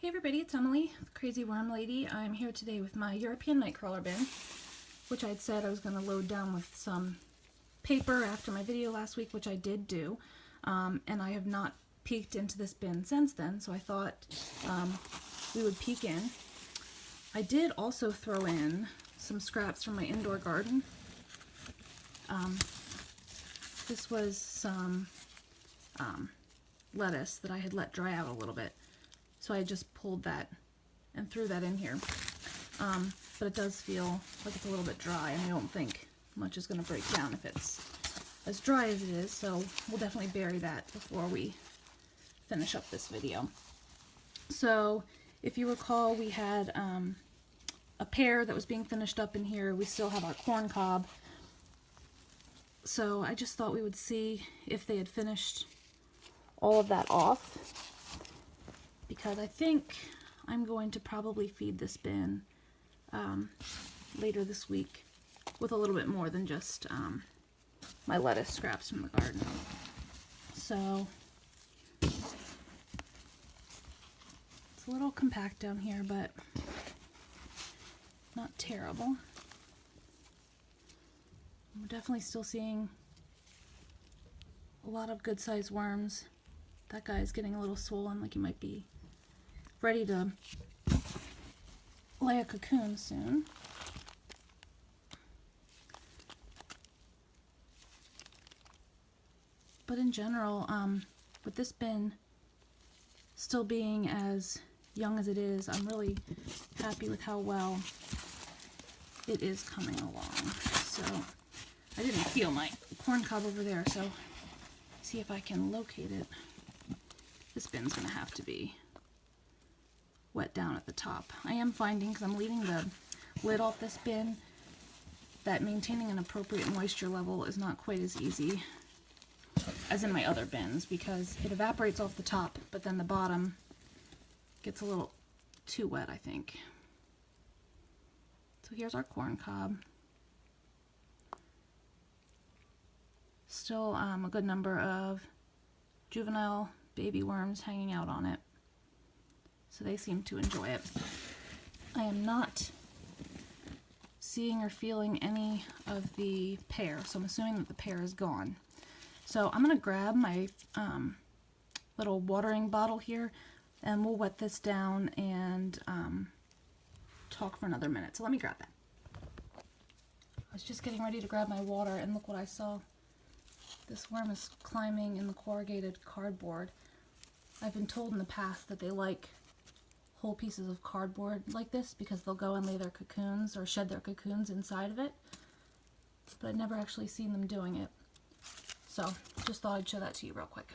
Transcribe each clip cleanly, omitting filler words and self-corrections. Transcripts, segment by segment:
Hey everybody, it's Emily, the Crazy Worm Lady. I'm here today with my European Nightcrawler bin, which I'd said I was going to load down with some paper after my video last week, which I did do. And I have not peeked into this bin since then, so I thought we would peek in. I did also throw in some scraps from my indoor garden. This was some lettuce that I had let dry out a little bit. So I just pulled that and threw that in here. But it does feel like it's a little bit dry, and I don't think much is going to break down if it's as dry as it is, so we'll definitely bury that before we finish up this video. So if you recall, we had a pear that was being finished up in here. We still have our corn cob. So I just thought we would see if they had finished all of that off, because I think I'm going to probably feed this bin later this week with a little bit more than just my lettuce scraps from the garden. So it's a little compact down here, but not terrible. We're definitely still seeing a lot of good sized worms. That guy's getting a little swollen, like he might be ready to lay a cocoon soon. But in general, with this bin still being as young as it is, I'm really happy with how well it is coming along. So I didn't peel my corn cob over there, so see if I can locate it. This bin's gonna have to be wet down at the top. I am finding, because I'm leaving the lid off this bin, that maintaining an appropriate moisture level is not quite as easy as in my other bins, because it evaporates off the top, but then the bottom gets a little too wet, I think. So here's our corn cob. Still a good number of juvenile baby worms hanging out on it. So they seem to enjoy it. I am not seeing or feeling any of the pear, so I'm assuming that the pear is gone. So I'm going to grab my little watering bottle here, and we'll wet this down and talk for another minute. So let me grab that. I was just getting ready to grab my water, and look what I saw. This worm is climbing in the corrugated cardboard. I've been told in the past that they like whole pieces of cardboard like this because they'll go and lay their cocoons or shed their cocoons inside of it, but I've never actually seen them doing it. So just thought I'd show that to you real quick.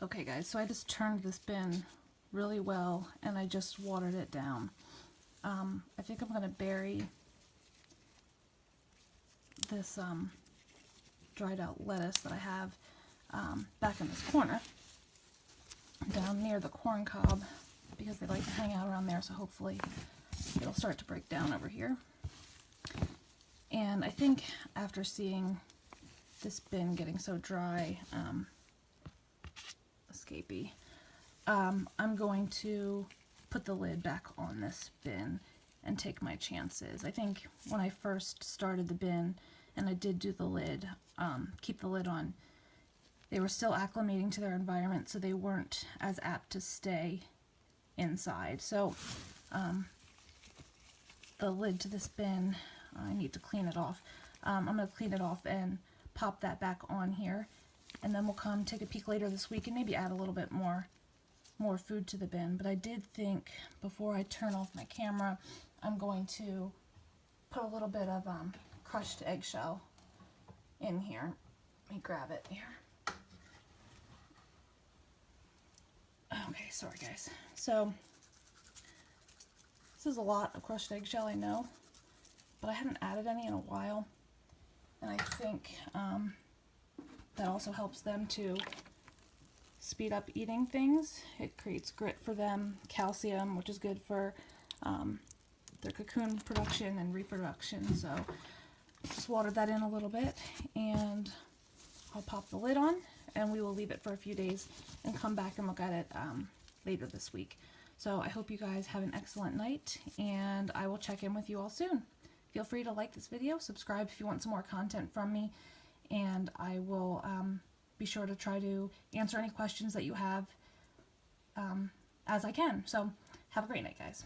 Okay guys, so I just turned this bin really well and I just watered it down. I think I'm going to bury this dried out lettuce that I have back in this corner down near the corn cob, because they like to hang out around there, so hopefully it'll start to break down over here. And I think after seeing this bin getting so dry, escapee, I'm going to put the lid back on this bin and take my chances. I think when I first started the bin and I did do the lid, keep the lid on, they were still acclimating to their environment, so they weren't as apt to stay inside. So the lid to this bin, I need to clean it off. I'm going to clean it off and pop that back on here, and then we'll come take a peek later this week and maybe add a little bit more food to the bin. But I did think before I turn off my camera, I'm going to put a little bit of crushed eggshell in here. Let me grab it here. Okay, sorry guys. So this is a lot of crushed eggshell, I know, but I hadn't added any in a while, and I think that also helps them to speed up eating things. It creates grit for them, calcium, which is good for their cocoon production and reproduction. So just watered that in a little bit, and I'll pop the lid on, and we will leave it for a few days and come back and look at it later this week. So I hope you guys have an excellent night, and I will check in with you all soon. Feel free to like this video, subscribe if you want some more content from me, and I will be sure to try to answer any questions that you have as I can. So have a great night, guys.